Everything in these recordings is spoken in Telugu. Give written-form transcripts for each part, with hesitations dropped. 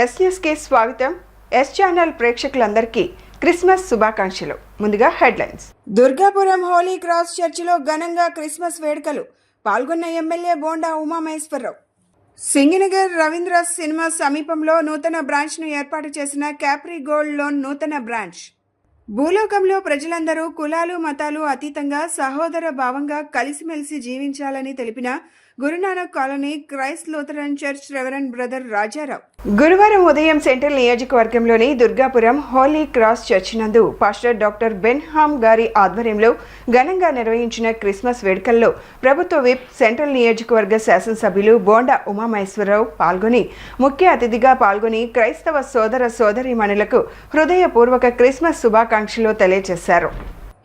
ఎస్ న్యూస్ కి స్వాగతం. ఎస్ ఛానల్ ప్రేక్షకులందరికీ క్రిస్మస్ శుభాకాంక్షలు. ముందుగా హెడ్లైన్స్. దుర్గాపురం హోలీ క్రాస్ చర్చిలో ఘనంగా క్రిస్మస్ వేడుకలు. పాల్గొన్న ఎమ్మెల్యే బోండా ఉమామహేశ్వరరావు. సింగినగర్ రవీంద్ర సినిమా సమీపంలో నూతన బ్రాంచ్ను ఏర్పాటు చేసిన క్యాప్రీ గోల్డ్ లోన్ నూతన బ్రాంచ్. భూలోకంలో ప్రజలందరూ కులాలు మతాలు అతీతంగా సహోదర భావంగా కలిసిమెలిసి జీవించాలని తెలిపిన Guru Nanak colony Christ Lutheran church reverend brother Rajarao. గురువారం ఉదయం సెంట్రల్ నియోజకవర్గంలోని దుర్గాపురం హోలీ క్రాస్ చర్చ్ నందు పాస్టర్ డాక్టర్ బెన్హామ్ గారి ఆధ్వర్యంలో ఘనంగా నిర్వహించిన క్రిస్మస్ వేడుకల్లో ప్రభుత్వ విప్ సెంట్రల్ నియోజకవర్గ శాసనసభ్యులు బోండా ఉమామహేశ్వరరావు పాల్గొని ముఖ్య అతిథిగా పాల్గొని క్రైస్తవ సోదర సోదరీమణులకు హృదయపూర్వక క్రిస్మస్ శుభాకాంక్షలు తెలియజేశారు.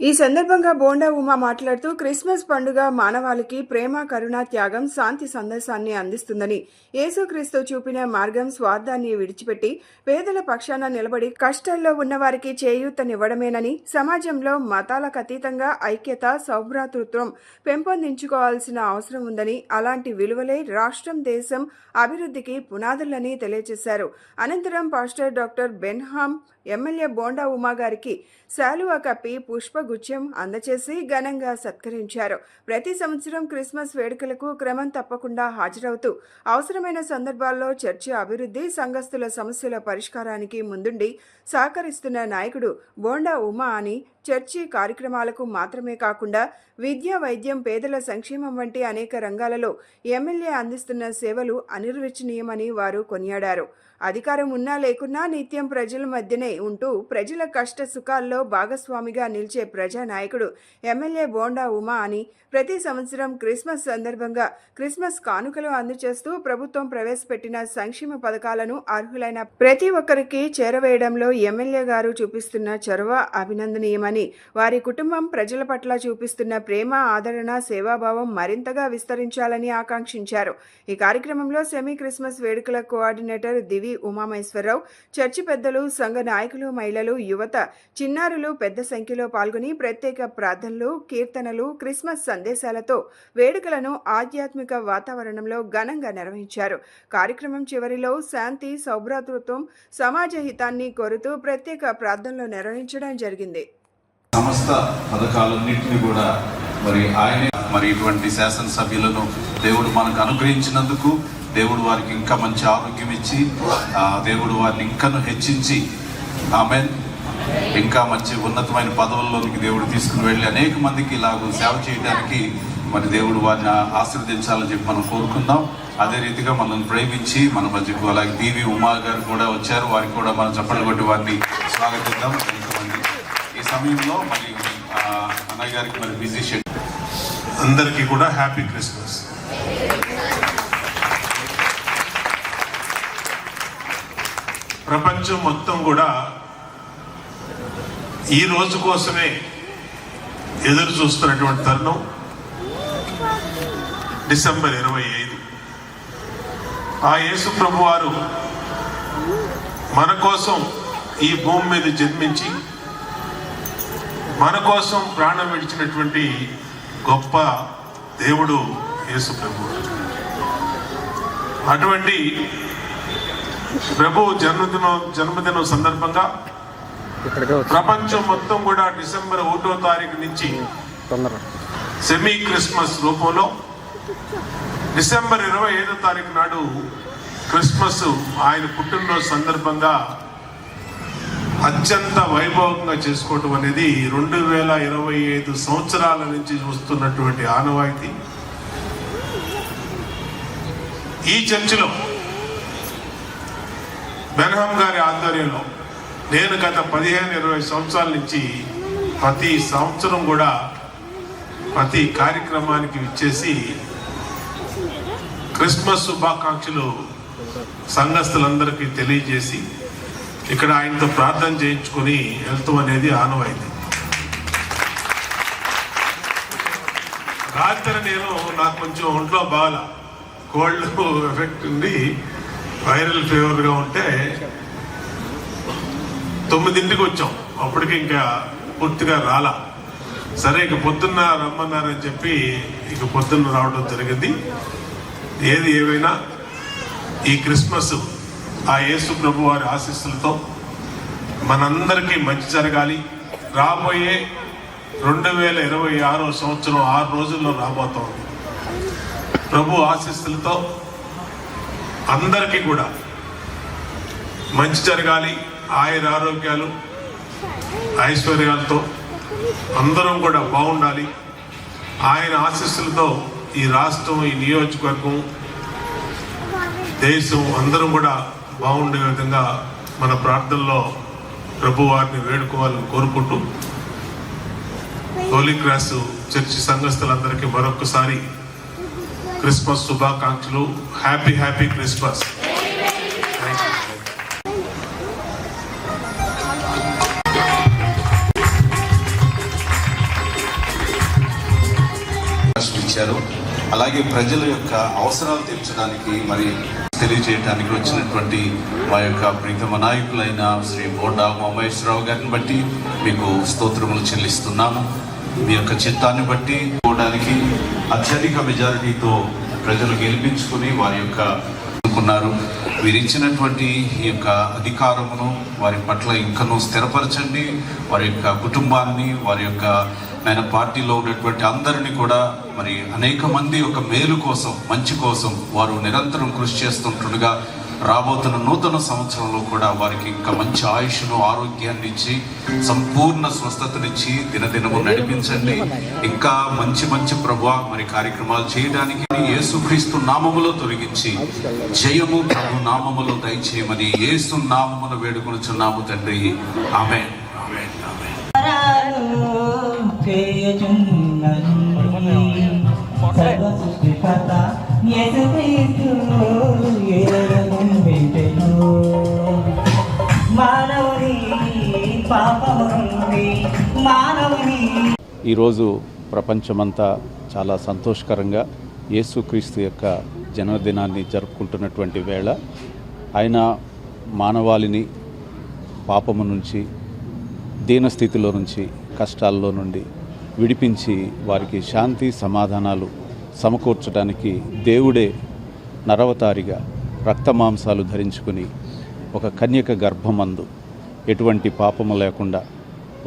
ఈ సందర్భంగా బోండా ఉమా మాట్లాడుతూ క్రిస్మస్ పండుగ మానవాళికి ప్రేమ, కరుణ, త్యాగం, శాంతి సందేశాన్ని అందిస్తుందని, యేసుక్రీస్తు చూపిన మార్గం స్వార్థాన్ని విడిచిపెట్టి పేదల పక్షాన నిలబడి కష్టాల్లో ఉన్నవారికి చేయూతనివ్వడమేనని, సమాజంలో మతాలకు అతీతంగా ఐక్యత, సౌభ్రాతృత్వం పెంపొందించుకోవాల్సిన అవసరం ఉందని, అలాంటి విలువలే రాష్ట్రం, దేశం అభివృద్ధికి పునాదులని తెలియజేశారు. అనంతరం pastor doctor Benham MLA bonda Uma గారికి శాలువా కప్పి పుష్పగుచ్ఛం అందచేసి ఘనంగా సత్కరించారు. ప్రతి సంవత్సరం క్రిస్మస్ వేడుకలకు క్రమం తప్పకుండా హాజరవుతూ అవసరమైన సందర్భాల్లో చర్చి అభివృద్ధి, సంఘస్థుల సమస్యల పరిష్కారానికి ముందుండి సహకరిస్తున్న నాయకుడు బోండా ఉమా అని, చర్చి కార్యక్రమాలకు మాత్రమే కాకుండా విద్య, వైద్యం, పేదల సంక్షేమం వంటి అనేక రంగాలలో ఎమ్మెల్యే అందిస్తున్న సేవలు అనిర్వచనీయమని వారు కొనియాడారు. అధికారం ఉన్నా లేకున్నా నిత్యం ప్రజల మధ్యనే ఉంటూ ప్రజల కష్ట సుఖాల్లో భాగస్వామిగా నిలిచే ప్రజానాయకుడు ఎమ్మెల్యే బోండా ఉమా అని, ప్రతి సంవత్సరం క్రిస్మస్ సందర్భంగా క్రిస్మస్ కానుకలు అందజేస్తూ ప్రభుత్వం ప్రవేశపెట్టిన సంక్షేమ పథకాలను అర్హులైన ప్రతి ఒక్కరికి చేరవేయడంలో ఎమ్మెల్యే గారు చూపిస్తున్న చొరవ అభినందనీయమని, వారి కుటుంబం ప్రజల పట్ల చూపిస్తున్న ప్రేమ, ఆదరణ, సేవాభావం మరింతగా విస్తరించాలని ఆకాంక్షించారు. ఈ కార్యక్రమంలో సెమీ క్రిస్మస్ వేడుకల కోఆర్డినేటర్ దివి ఉమామహేశ్వరరావు, చర్చి పెద్దలు, సంఘ నాయకులు, మహిళలు, యువత, చిన్నారులు పెద్ద సంఖ్యలో పాల్గొని ప్రత్యేక ప్రార్థనలు, కీర్తనలు, క్రిస్మస్ సందేశాలతో వేడుకలను ఆధ్యాత్మిక వాతావరణంలో ఘనంగా నిర్వహించారు. కార్యక్రమం చివరిలో శాంతి, సౌభ్రాతృత్వం, సమాజ హితాన్ని కోరుతూ ప్రత్యేక ప్రార్థనలు నిర్వహించడం జరిగింది. సమస్త పథకాలన్నింటినీ కూడా మరి ఇటువంటి శాసనసభ్యులను దేవుడు మనకు అనుగ్రహించినందుకు దేవుడు వారికి ఇంకా మంచి ఆరోగ్యం ఇచ్చి, దేవుడు వారిని ఇంకను హెచ్చించి, ఆమెన్, ఇంకా మంచి ఉన్నతమైన పదవుల్లోనికి దేవుడు తీసుకుని వెళ్ళి అనేక మందికి ఇలాగ సేవ చేయడానికి మరి దేవుడు వారిని ఆశీర్వదించాలని చెప్పి మనం కోరుకుందాం. అదే రీతిగా మనల్ని ప్రేమించి మన మధ్యకు అలాగే దివి ఉమా గారు కూడా వచ్చారు. వారికి కూడా మనం చప్పట్లు కొట్టి వారిని స్వాగతిద్దాం. ఈ సమయంలో మరి అన్నయ్య గారికి మరి బిజీ షెడ్యూల్. అందరికీ కూడా హ్యాపీ క్రిస్మస్. ప్రపంచం మొత్తం కూడా ఈ రోజు కోసమే ఎదురు చూస్తున్నటువంటి తరుణం డిసెంబర్ 25. ఆ యేసు ప్రభు వారు మన కోసం ఈ భూమి మీద జన్మించి మన కోసం ప్రాణం విడిచినటువంటి గొప్ప దేవుడు యేసు ప్రభు. అటువంటి ప్రభు జన్మదినం సందర్భంగా ప్రపంచం మొత్తం కూడా డిసెంబర్ 1వ తారీఖు నుంచి సెమీ క్రిస్మస్ రూపంలో డిసెంబర్ 25వ తారీఖు నాడు క్రిస్మస్ ఆయన పుట్టినరోజు సందర్భంగా అత్యంత వైభవంగా చేసుకోవటం అనేది 2025 సంవత్సరాల నుంచి చూస్తున్నటువంటి ఆనవాయితీ. ఈ చర్చిలో బెన్హామ్ గారి ఆధ్వర్యంలో నేను గత 15-20 సంవత్సరాల నుంచి ప్రతి సంవత్సరం కూడా ప్రతి కార్యక్రమానికి విచ్చేసి క్రిస్మస్ శుభాకాంక్షలు సంఘస్థులందరికీ తెలియజేసి ఇక్కడ ఆయనతో ప్రార్థన చేయించుకొని వెళ్తాం అనేది ఆనవాయితీ. రాత్రి నాకు కొంచెం ఒంట్లో బాగా కోల్డ్ ఎఫెక్ట్ ఉండి వైరల్ ఫీవర్గా ఉంటే 9ంటికి వచ్చాం. అప్పటికి ఇంకా పూర్తిగా రాలా. సరే ఇక పొద్దున్న రమ్మన్నారని చెప్పి ఇక పొద్దున్న రావడం జరిగింది. ఏది ఏమైనా ఈ క్రిస్మస్ ఆ యేసు ప్రభు వారి ఆశీస్సులతో మనందరికీ మంచి జరగాలి. రాబోయే 2026 సంవత్సరం 6 రోజుల్లో రాబోతోంది. ప్రభు ఆశీస్సులతో అందరికీ కూడా మంచి జరగాలి. ఆయుర ఆరోగ్యాలు ఐశ్వర్యాలతో అందరం కూడా బాగుండాలి. ఆయన ఆశీస్సులతో ఈ రాష్ట్రం, ఈ నియోజకవర్గం, దేశం అందరం కూడా బాగుండే విధంగా మన ప్రార్థనలో ప్రభు వారిని వేడుకోవాలని కోరుకుంటూ హోలీ క్రాస్ చర్చి సంఘస్థులందరికీ మరొకసారి క్రిస్మస్ శుభాకాంక్షలు. Happy Christmas. ఇచ్చారు. అలాగే ప్రజల యొక్క అవసరాలు తీర్చడానికి మరి తెలియజేయడానికి వచ్చినటువంటి మా యొక్క ప్రీతమ నాయకులైన శ్రీ బోండా ఉమామహేశ్వరరావు గారిని బట్టి మీకు స్తోత్రములు చెల్లిస్తున్నాము. మీ యొక్క చిత్తాన్ని బట్టి పోవడానికి అత్యధిక మెజారిటీతో ప్రజలు గెలిపించుకుని వారి యొక్క అనుకున్నారు. వీరిచ్చినటువంటి ఈ యొక్క అధికారమును వారి పట్ల ఇంకనూ స్థిరపరచండి. వారి యొక్క కుటుంబాన్ని, వారి యొక్క ఆయన పార్టీలో ఉన్నటువంటి అందరినీ కూడా మరి అనేక మంది ఒక మేలు కోసం, మంచి కోసం వారు నిరంతరం కృషి చేస్తుంటుండగా రాబోతున్న నూతన సంవత్సరంలో కూడా వారికి ఇంకా మంచి ఆయుష్ను, ఆరోగ్యాన్ని ఇచ్చి సంపూర్ణ స్వస్థతనిచ్చి దినదినము నడిపించండి. ఇంకా మంచి ప్రభువా మరి కార్యక్రమాలు చేయడానికి యేసుక్రీస్తు నామములో తొలగించి జయము ప్రభు నామములో దయచేయమని యేసు నామమును వేడుకొనుచున్నాము తండ్రి. ఆమేన్. ఆమేన్. ఆమేన్. ఈరోజు ప్రపంచమంతా చాలా సంతోషకరంగా యేసుక్రీస్తు యొక్క జన్మదినాన్ని జరుపుకుంటున్నటువంటి వేళ ఆయన మానవాళిని పాపము నుంచి, దీనస్థితిలో నుంచి, కష్టాల్లో నుండి విడిపించి వారికి శాంతి సమాధానాలు సమకూర్చడానికి దేవుడే నరవతారిగా రక్తమాంసాలు ధరించుకుని ఒక కన్యక గర్భమందు ఎటువంటి పాపము లేకుండా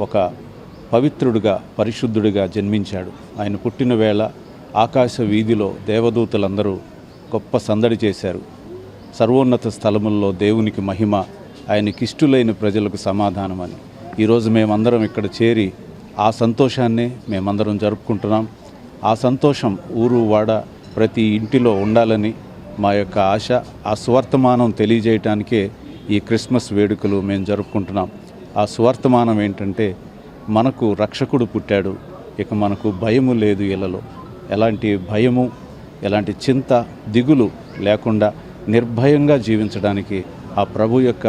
ఒక పవిత్రుడిగా, పరిశుద్ధుడిగా జన్మించాడు. ఆయన పుట్టిన వేళ ఆకాశ వీధిలో దేవదూతలందరూ గొప్ప సందడి చేశారు. సర్వోన్నత స్థలముల్లో దేవునికి మహిమ, ఆయనకిష్టులైన ప్రజలకు సమాధానమని. ఈరోజు మేమందరం ఇక్కడ చేరి ఆ సంతోషాన్నే మేమందరం జరుపుకుంటున్నాం. ఆ సంతోషం ఊరు వాడ ప్రతి ఇంటిలో ఉండాలని మా యొక్క ఆశ. ఆ సువర్తమానం తెలియజేయటానికే ఈ క్రిస్మస్ వేడుకలు మేము జరుపుకుంటున్నాం. ఆ సువర్తమానం ఏంటంటే మనకు రక్షకుడు పుట్టాడు, ఇక మనకు భయము లేదు ఇళ్ళలో. ఎలాంటి భయము, ఎలాంటి చింత, దిగులు లేకుండా నిర్భయంగా జీవించడానికి ఆ ప్రభు యొక్క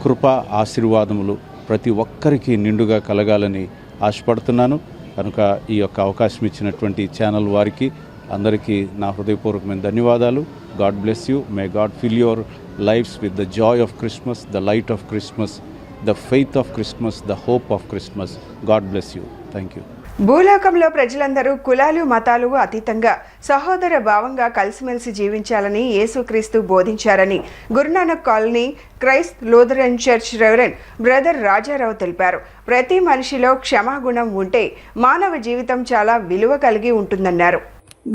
కృప, ఆశీర్వాదములు ప్రతి ఒక్కరికి నిండుగా కలగాలని ఆశపడుతున్నాను. కనుక ఈ యొక్క అవకాశం ఇచ్చినటువంటి ఛానల్ వారికి అందరికీ నా హృదయపూర్వకమైన ధన్యవాదాలు. God bless you. May God fill your lifes with the joy of Christmas, the light of Christmas, the faith of Christmas, the hope of Christmas. God bless you. Thank you. భూలోకంలో ప్రజలందరూ కులాలు, మతాలు అతీతంగా సహోదర భావంగా కలిసిమెలిసి జీవించాలని యేసుక్రీస్తు బోధించారని Guru Nanak colony Christ Lutheran church reverend brother Raja Rao తెలిపారు. ప్రతి మనిషిలో క్షమాగుణం ఉంటే మానవ జీవితం చాలా విలువ కలిగి ఉంటుందన్నారు.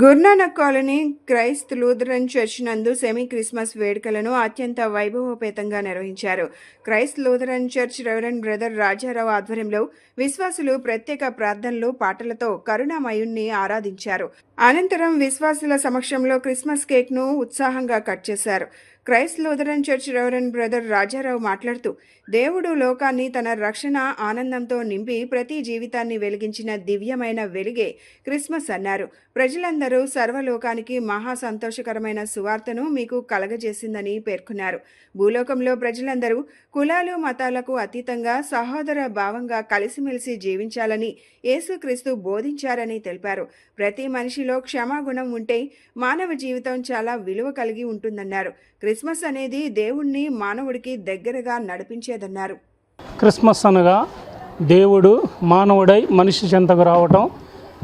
Guru Nanak colony Christ Lutheran church నందు సెమీ క్రిస్మస్ వేడుకలను అత్యంత వైభవోపేతంగా నిర్వహించారు. Christ Lutheran church reverend brother Rajarao ఆధ్వర్యంలో విశ్వాసులు ప్రత్యేక ప్రార్థనలు, పాటలతో కరుణామయుణ్ణి ఆరాధించారు. అనంతరం విశ్వాసుల సమక్షంలో క్రిస్మస్ కేక్ను ఉత్సాహంగా కట్ చేశారు. Christ Lutheran church reverend brother Rajarao మాట్లాడుతూ, దేవుడు లోకాన్ని తన రక్షణ ఆనందంతో నింపి ప్రతి జీవితాన్ని వెలిగించిన దివ్యమైన వెలుగే క్రిస్మస్ అన్నారు. ప్రజలందరూ సర్వలోకానికి మహా సంతోషకరమైన సువార్తను మీకు కలగజేసిందని పేర్కొన్నారు. భూలోకంలో ప్రజలందరూ కులాలు, మతాలకు అతీతంగా సహోదర భావంగా కలిసిమెలిసి జీవించాలని యేసుక్రీస్తు బోధించారని తెలిపారు. ప్రతి మనిషిలో క్షమాగుణం ఉంటే మానవ జీవితం చాలా విలువ కలిగి ఉంటుందన్నారు. క్రిస్మస్ అనేది దేవుణ్ణి మానవుడికి దగ్గరగా నడిపించేదన్నారు. క్రిస్మస్ అనగా దేవుడు మానవుడై మనిషి చెంతకు రావటం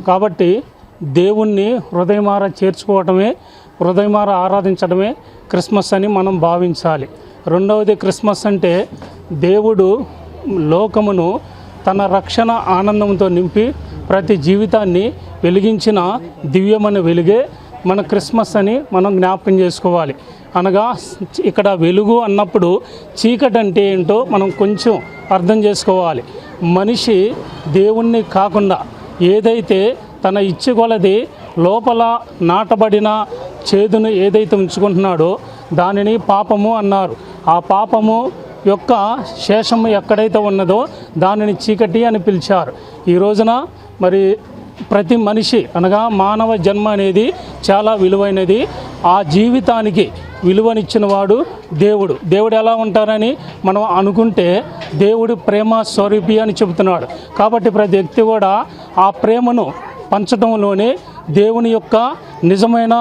కాబట్టి దేవుణ్ణి హృదయమార చేర్చుకోవటమే, హృదయమార ఆరాధించడమే క్రిస్మస్ అని మనం భావించాలి. రెండవది క్రిస్మస్ అంటే దేవుడు లోకమును తన రక్షణ ఆనందంతో నింపి ప్రతి జీవితాన్ని వెలిగించిన దివ్యమైన వెలుగే మన క్రిస్మస్ అని మనం జ్ఞాపకం చేసుకోవాలి. అనగా ఇక్కడ వెలుగు అన్నప్పుడు చీకటి అంటే ఏంటో మనం కొంచెం అర్థం చేసుకోవాలి. మనిషి దేవుణ్ణి కాకుండా ఏదైతే తన ఇచ్చగొలది లోపల నాటబడిన చేదును ఏదైతే ఉంచుకుంటున్నాడో దానిని పాపము అన్నారు. ఆ పాపము యొక్క శేషము ఎక్కడైతే ఉన్నదో దానిని చీకటి అని పిలిచారు. ఈ రోజున మరి ప్రతి మనిషి అనగా మానవ జన్మ అనేది చాలా విలువైనది. ఆ జీవితానికి విలువనిచ్చిన వాడు దేవుడు. దేవుడు ఎలా ఉంటారని మనం అనుకుంటే దేవుడు ప్రేమ స్వరూపి అని చెబుతున్నాడు. కాబట్టి ప్రతి వ్యక్తి కూడా ఆ ప్రేమను పంచడంలోనే దేవుని యొక్క నిజమైన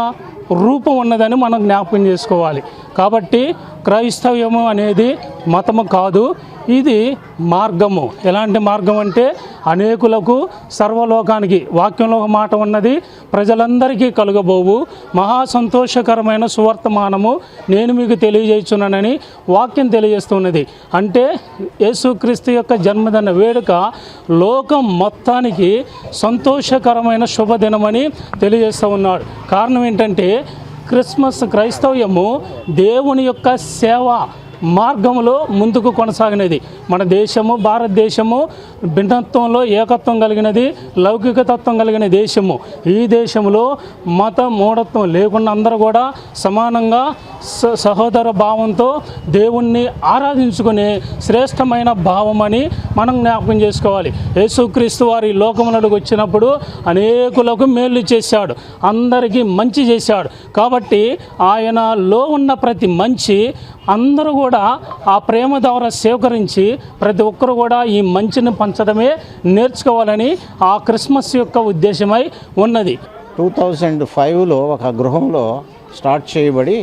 రూపం ఉన్నదని మనం జ్ఞాపకం చేసుకోవాలి. కాబట్టి క్రైస్తవ్యము అనేది మతము కాదు, ఇది మార్గము. ఎలాంటి మార్గం అంటే అనేకులకు సర్వలోకానికి వాక్యంలో ఒక మాట ఉన్నది, ప్రజలందరికీ కలుగబోవు మహా సంతోషకరమైన సువర్తమానము నేను మీకు తెలియజేస్తున్నానని వాక్యం తెలియజేస్తున్నది. అంటే యేసుక్రీస్తు యొక్క జన్మదిన వేడుక లోకం మొత్తానికి సంతోషకరమైన శుభదినమని తెలియజేస్తూ ఉన్నాడు. కారణం ఏంటంటే క్రిస్మస్ క్రైస్తవ్యము దేవుని యొక్క సేవ మార్గంలో ముందుకు కొనసాగినది. మన దేశము భారతదేశము భిన్నత్వంలో ఏకత్వం కలిగినది, లౌకిక తత్వం కలిగిన దేశము. ఈ దేశంలో మత మూఢత్వం లేకుండా అందరూ కూడా సమానంగా సహోదర భావంతో దేవుణ్ణి ఆరాధించుకునే శ్రేష్టమైన భావం అని మనం జ్ఞాపకం చేసుకోవాలి. యేసుక్రీస్తు వారి లోకమునకు వచ్చినప్పుడు అనేకులకు మేలు చేశాడు, అందరికీ మంచి చేశాడు. కాబట్టి ఆయనలో ఉన్న ప్రతి మంచి అందరూ కూడా ఆ ప్రేమ ద్వారా స్వీకరించి ప్రతి ఒక్కరు కూడా ఈ మంచిని పంచడమే నేర్చుకోవాలని ఆ క్రిస్మస్ యొక్క ఉద్దేశమై ఉన్నది. 2005లో ఒక గృహంలో స్టార్ట్ చేయబడి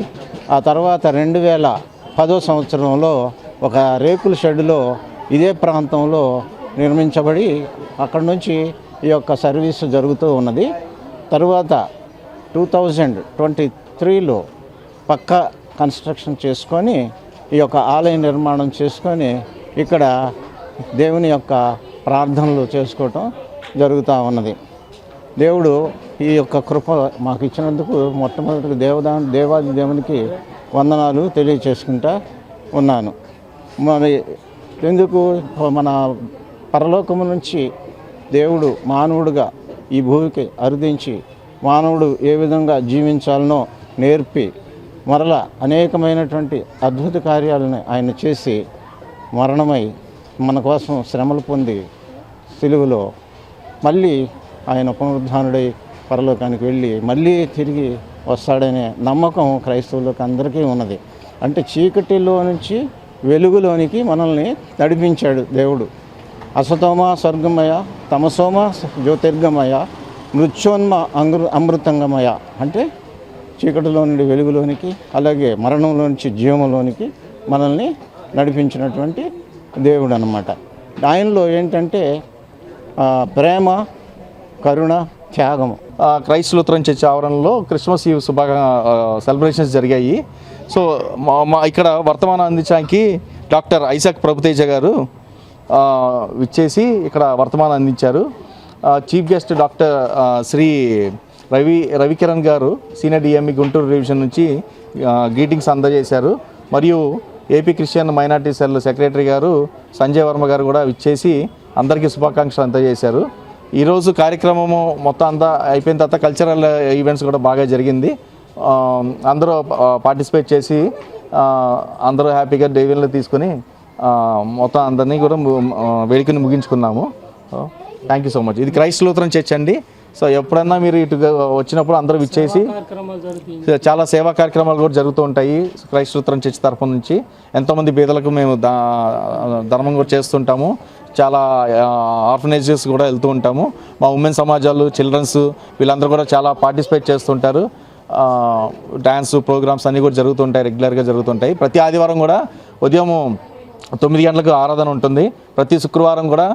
ఆ తర్వాత 2010 సంవత్సరంలో ఒక రేకుల షెడ్లో ఇదే ప్రాంతంలో నిర్మించబడి అక్కడి నుంచి ఈ యొక్క సర్వీసు జరుగుతూ ఉన్నది. తరువాత 2023లో పక్కా కన్స్ట్రక్షన్ చేసుకొని ఈ యొక్క ఆలయ నిర్మాణం చేసుకొని ఇక్కడ దేవుని యొక్క ప్రార్థనలు చేసుకోవటం జరుగుతూ ఉన్నది. దేవుడు ఈ యొక్క కృప మాకు ఇచ్చినందుకు మొట్టమొదటి దేవాది దేవునికి వందనాలు తెలియచేసుకుంటా ఉన్నాను. మరి ఎందుకు మన పరలోకము నుంచి దేవుడు మానవుడిగా ఈ భూమికి అరుదించి మానవుడు ఏ విధంగా జీవించాలనో నేర్పి మరలా అనేకమైనటువంటి అద్భుత కార్యాలను ఆయన చేసి మరణమై మన కోసం శ్రమలు పొంది సిలువలో మళ్ళీ ఆయన పునరుద్ధానుడై పరలోకానికి వెళ్ళి మళ్ళీ తిరిగి వస్తాడనే నమ్మకం క్రైస్తవులకు అందరికీ ఉన్నది. అంటే చీకటిలో నుంచి వెలుగులోనికి మనల్ని నడిపించాడు దేవుడు. అసతోమ స్వర్గమయ, తమసోమ జ్యోతిర్గమయ, మృత్యోన్మ అమృతంగమయ. అంటే చీకటిలో నుండి వెలుగులోనికి, అలాగే మరణంలో నుంచి జీవంలోనికి మనల్ని నడిపించినటువంటి దేవుడు అన్నమాట. ఆయనలో ఏంటంటే ప్రేమ, కరుణ, త్యాగము. క్రైస్ట్ లూథరన్ చర్చ్ ఆవరణలో క్రిస్మస్ ఈవ్ సెలబ్రేషన్స్ జరిగాయి. సో ఇక్కడ వర్తమానం అందించడానికి డాక్టర్ ఐజాక్ ప్రభుతేజ గారు విచ్చేసి ఇక్కడ వర్తమానం అందించారు. Chief guest doctor Shri Ravikiran గారు సీనియర్ డిఎంఈ గుంటూరు డివిజన్ నుంచి గ్రీటింగ్స్ అందజేశారు. మరియు AP Christian minority cell secretary గారు సంజయ్ వర్మ గారు కూడా విచ్చేసి అందరికీ శుభాకాంక్షలు అందజేశారు. ఈరోజు కార్యక్రమము మొత్తం అంతా అయిపోయిన తర్వాత కల్చరల్ ఈవెంట్స్ కూడా బాగా జరిగింది. అందరూ పార్టిసిపేట్ చేసి అందరూ హ్యాపీగా డేవిన్లు తీసుకొని మొత్తం అందరినీ కూడా వేడుకని ముగించుకున్నాము. Thank you so much. ఇది క్రైస్ట్ లూథరన్ చర్చ్ అండి. సో ఎప్పుడన్నా మీరు ఇటు వచ్చినప్పుడు అందరూ విచ్చేసి చాలా సేవా కార్యక్రమాలు కూడా జరుగుతూ ఉంటాయి. క్రైస్ట్ లూథరన్ చర్చ్ తరఫు నుంచి ఎంతోమంది బీదలకు మేము ధర్మం కూడా చేస్తుంటాము. చాలా ఆర్ఫనేజెస్ కూడా వెళ్తూ ఉంటాము. మా ఉమెన్ సమాజాలు, చిల్డ్రన్స్ వీళ్ళందరూ కూడా చాలా పార్టిసిపేట్ చేస్తుంటారు. డ్యాన్స్ ప్రోగ్రామ్స్ అన్నీ కూడా జరుగుతుంటాయి, రెగ్యులర్గా జరుగుతుంటాయి. ప్రతి ఆదివారం కూడా ఉదయం 9 గంటలకు ఆరాధన ఉంటుంది. ప్రతి శుక్రవారం కూడా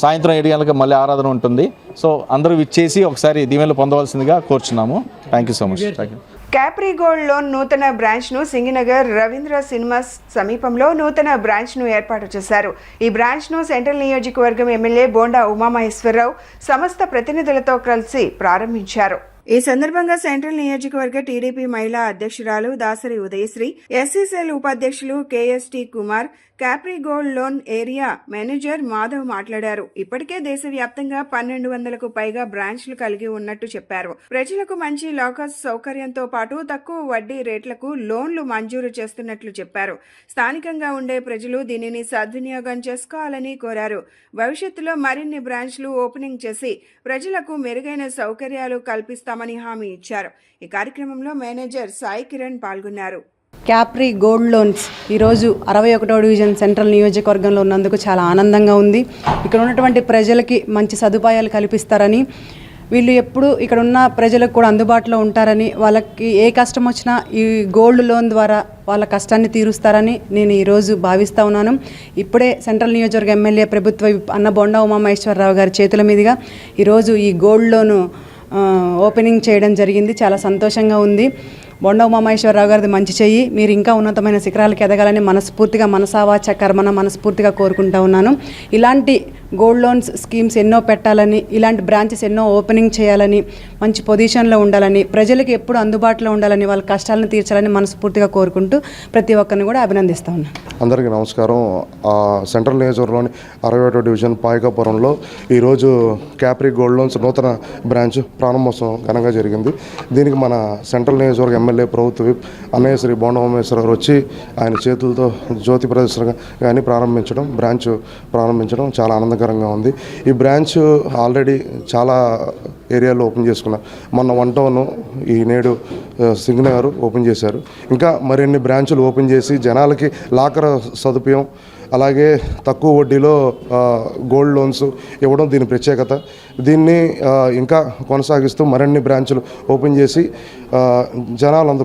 సాయంత్రం 7 గంటలకు మళ్ళీ ఆరాధన ఉంటుంది. సో అందరూ విచ్చేసి ఒకసారి దీవెనలు పొందవలసిందిగా కోరుచున్నాము. Thank you so much. Thank you. Capri gold loan నూతన బ్రాంచ్ను సింగినగర్ రవీంద్ర సినిమాస్ సమీపంలో నూతన బ్రాంచ్ను ఏర్పాటు చేశారు. ఈ బ్రాంచ్ను సెంట్రల్ నియోజకవర్గం ఎమ్మెల్యే బోండా ఉమామహేశ్వరరావు సమస్త ప్రతినిధులతో కలిసి ప్రారంభించారు. ఈ సందర్భంగా సెంట్రల్ నియోజకవర్గ టీడీపీ మహిళా అధ్యక్షురాలు దాసరి ఉదయశ్రీ, ఎస్సీసీఎల్ ఉపాధ్యక్షులు KST Kumar, capri gold loan area manager Madhav మాట్లాడారు. ఇప్పటికే దేశవ్యాప్తంగా 1200కు పైగా బ్రాంచ్లు కలిగి ఉన్నట్టు చెప్పారు. ప్రజలకు మంచి లాకర్స్ సౌకర్యంతో పాటు తక్కువ వడ్డీ రేట్లకు లోన్లు మంజూరు చేస్తున్నట్లు చెప్పారు. స్థానికంగా ఉండే ప్రజలు దీనిని సద్వినియోగం చేసుకోవాలని కోరారు. భవిష్యత్తులో మరిన్ని బ్రాంచ్లు ఓపెనింగ్ చేసి ప్రజలకు మెరుగైన సౌకర్యాలు కల్పిస్తామని హామీ ఇచ్చారు. ఈ కార్యక్రమంలో మేనేజర్ సాయి కిరణ్ పాల్గొన్నారు. క్యాప్రీ గోల్డ్ లోన్స్ ఈరోజు 61వ డివిజన్ సెంట్రల్ నియోజకవర్గంలో ఉన్నందుకు చాలా ఆనందంగా ఉంది. ఇక్కడ ఉన్నటువంటి ప్రజలకి మంచి సదుపాయాలు కల్పిస్తారని, వీళ్ళు ఎప్పుడు ఇక్కడ ఉన్న ప్రజలకు కూడా అందుబాటులో ఉంటారని, వాళ్ళకి ఏ కష్టం వచ్చినా ఈ గోల్డ్ లోన్ ద్వారా వాళ్ళ కష్టాన్ని తీరుస్తారని నేను ఈరోజు భావిస్తూ ఉన్నాను. ఇప్పుడే సెంట్రల్ నియోజకవర్గ ఎమ్మెల్యే ప్రభుత్వ అన్న బొండా ఉమామహేశ్వరరావు గారి చేతుల మీదుగా ఈరోజు ఈ గోల్డ్ లోను ఓపెనింగ్ చేయడం జరిగింది. చాలా సంతోషంగా ఉంది. బొండా ఉమామహేశ్వరరావు గారిది మంచి చెయ్యి, మీరు ఇంకా ఉన్నతమైన శిఖరాలకు ఎదగాలని మనస్ఫూర్తిగా మనసావాచ కర్మన మనస్ఫూర్తిగా కోరుకుంటా ఉన్నాను. ఇలాంటి గోల్డ్ లోన్స్ స్కీమ్స్ ఎన్నో పెట్టాలని, ఇలాంటి బ్రాంచెస్ ఎన్నో ఓపెనింగ్ చేయాలని, మంచి పొజిషన్లో ఉండాలని, ప్రజలకు ఎప్పుడు అందుబాటులో ఉండాలని, వాళ్ళ కష్టాలను తీర్చాలని మనస్ఫూర్తిగా కోరుకుంటూ ప్రతి ఒక్కరిని కూడా అభినందిస్తూ ఉన్నాను. అందరికీ నమస్కారం. సెంట్రల్ నియోజకవర్గంలోని 61వ డివిజన్ పాయకాపురంలో ఈరోజు క్యాప్రీ గోల్డ్ లోన్స్ నూతన బ్రాంచ్ ప్రారంభోత్సవం ఘనంగా జరిగింది. దీనికి మన సెంట్రల్ నియోజకవర్గ ఎమ్మెల్యే ప్రభుత్వ విప్ అన్నయ్య శ్రీ బోండా ఉమామహేశ్వరరావు వచ్చి ఆయన చేతులతో జ్యోతి ప్రదర్శన కానీ బ్రాంచ్ ప్రారంభించడం చాలా ఆనందకరంగా ఉంది. ఈ బ్రాంచ్ ఆల్రెడీ చాలా ఏరియాలో ఓపెన్ చేసుకున్నారు. మొన్న 1 టౌన్, ఈ నేడు సింగనగర్ ఓపెన్ చేశారు. ఇంకా మరిన్ని బ్రాంచులు ఓపెన్ చేసి జనాలకి లాకర్ సదుపాయం, అలాగే తక్కువ వడ్డీలో గోల్డ్ లోన్స్ ఇవ్వడం దీని ప్రత్యేకత. దీన్ని ఇంకా కొనసాగిస్తూ మరిన్ని బ్రాంచులు ఓపెన్ చేసి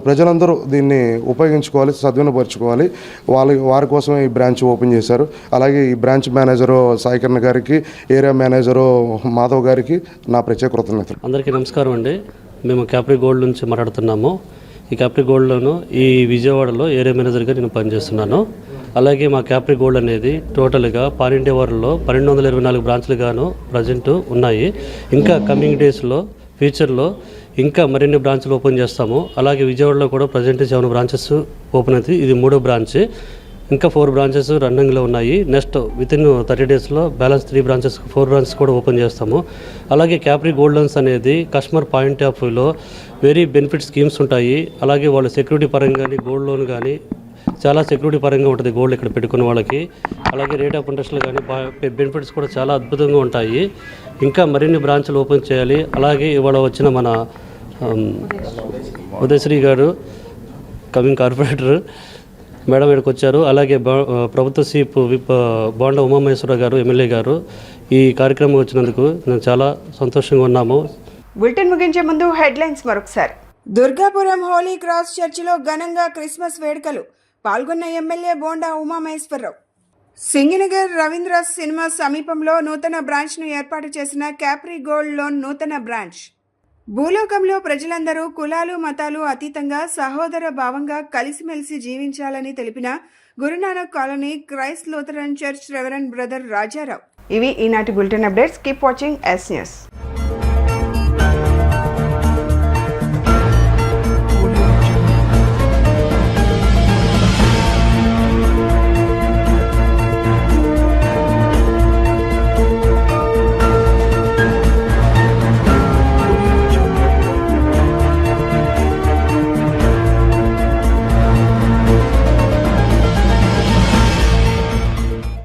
ప్రజలందరూ దీన్ని ఉపయోగించుకోవాలి, సద్వినియోగపరచుకోవాలి. వారి కోసమే ఈ బ్రాంచ్ ఓపెన్ చేశారు. అలాగే ఈ బ్రాంచ్ మేనేజరు సాయి కిరణ్ గారికి, ఏరియా మేనేజరు మాధవ్ గారికి నా ప్రత్యేక కృతజ్ఞతలు. అందరికీ నమస్కారం అండి. మేము క్యాప్రీ గోల్డ్ నుంచి మాట్లాడుతున్నాము. ఈ క్యాప్రీ గోల్డ్లోను ఈ విజయవాడలో ఏరియా మేనేజర్గా నేను పనిచేస్తున్నాను. అలాగే మా క్యాప్రీ గోల్డ్ అనేది టోటల్గా పాన్ ఇండియా వరల్డ్లో 1224 బ్రాంచ్లు గాను ప్రజెంట్ ఉన్నాయి. ఇంకా కమింగ్ డేస్లో ఫ్యూచర్లో ఇంకా మరిన్ని బ్రాంచ్లు ఓపెన్ చేస్తాము. అలాగే విజయవాడలో కూడా ప్రజెంట్ 7 బ్రాంచెస్ ఓపెన్ అవుతుంది. ఇది 3వ బ్రాంచ్. ఇంకా 4 బ్రాంచెస్ రన్నింగ్లో ఉన్నాయి. నెక్స్ట్ వితిన్ 30 డేస్లో బ్యాలెన్స్ 3 బ్రాంచెస్ 4 బ్రాంచెస్ కూడా ఓపెన్ చేస్తాము. అలాగే క్యాప్రీ గోల్డ్ లోన్స్ అనేది కస్టమర్ పాయింట్ ఆఫ్ వ్యూలో వెరీ బెనిఫిట్ స్కీమ్స్ ఉంటాయి. అలాగే వాళ్ళ సెక్యూరిటీ పరంగా కానీ గోల్డ్ లోన్ కానీ చాలా సెక్యూరిటీ పరంగా ఉంటుంది గోల్డ్ ఇక్కడ పెట్టుకున్న వాళ్ళకి. అలాగే రేట్ ఆఫ్ ఇంట్రెస్ట్లు కానీ బెనిఫిట్స్ కూడా చాలా అద్భుతంగా ఉంటాయి. ఇంకా మరిన్ని బ్రాంచ్లు ఓపెన్ చేయాలి. అలాగే ఇవాళ వచ్చిన మన ఉదయశ్రీ గారు కమింగ్ కార్పొరేటర్ మేడం ఇక్కడికి వచ్చారు. అలాగే ప్రభుత్వ సీప్ విప్ బోండా ఉమామహేశ్వరరావు గారు ఎమ్మెల్యే గారు ఈ కార్యక్రమం వచ్చినందుకు మేము చాలా సంతోషంగా ఉన్నాము. బులెటిన్ ముగించే ముందు హెడ్లైన్స్ మరొకసారి. దుర్గాపురం హోలీ క్రాస్ చర్చిలో ఘనంగా క్రిస్మస్ వేడుకలు, పాల్గొన్న ఎమ్మెల్యే బోండా ఉమామహేశ్వరరావు. సింగినగర్ రవీంద్ర సినిమా సమీపంలో నూతన బ్రాంచ్ను ఏర్పాటు చేసిన క్యాప్రీ గోల్డ్ లోన్ నూతన బ్రాంచ్. భూలోకంలో ప్రజలందరూ కులాలు మతాలు అతీతంగా సహోదర భావంగా కలిసిమెలిసి జీవించాలని తెలిపిన Guru Nanak colony Christ Lutheran church reverend brother Rajarao. ఇవి ఈనాటి bulletin updates. Keep watching yes news.